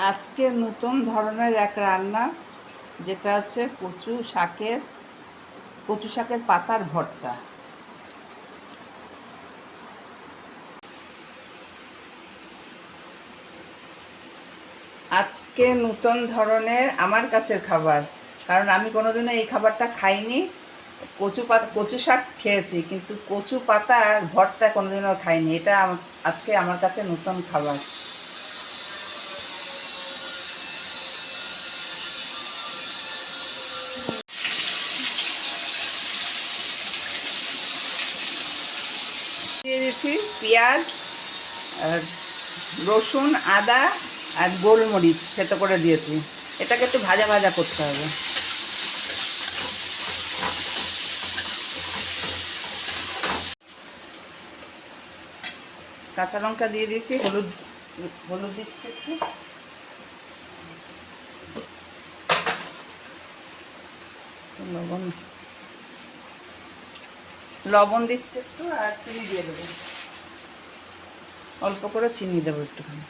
আজকে নতুন ধরনের এক রান্না, যেটা হচ্ছে কচু শাকের পাতার ভর্তা। আজকে নতুন ধরনের আমার কাছের খাবার, কারণ আমি কোনোদিনও এই খাবারটা খাইনি। কচু শাক খেয়েছি, কিন্তু কচু পাতার ভর্তা কোনোদিনও খাইনি। এটা আজকে আমার কাছে নতুন খাবার। দিয়ে দিচ্ছি পেঁয়াজ, আর রসুন, আদা আর গোলমরিচ থেতো করে দিয়েছি। এটাকে একটু ভাজা ভাজা করতে হবে। কাঁচা লঙ্কা দিয়ে দিয়েছি, হলুদ হলুদ দিচ্ছি একটু, লবণ লবণ দিচ্ছি একটু, আর চিনি দিয়ে দেবো। অল্প করে চিনি দেবো একটুখানি।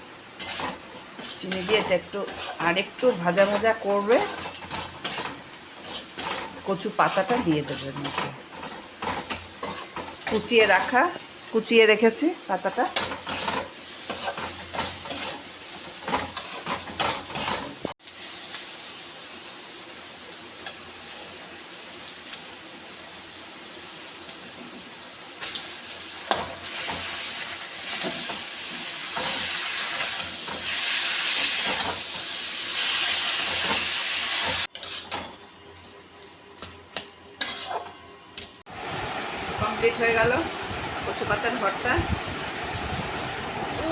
চিনি দিয়ে এটা একটু ভাজা ভাজা করবে। কচু পাতাটা দিয়ে দেবে এর মধ্যে। কুচিয়ে রেখেছি পাতাটা। কমপ্লিট হয়ে গেল কচু পাতার ভর্তা।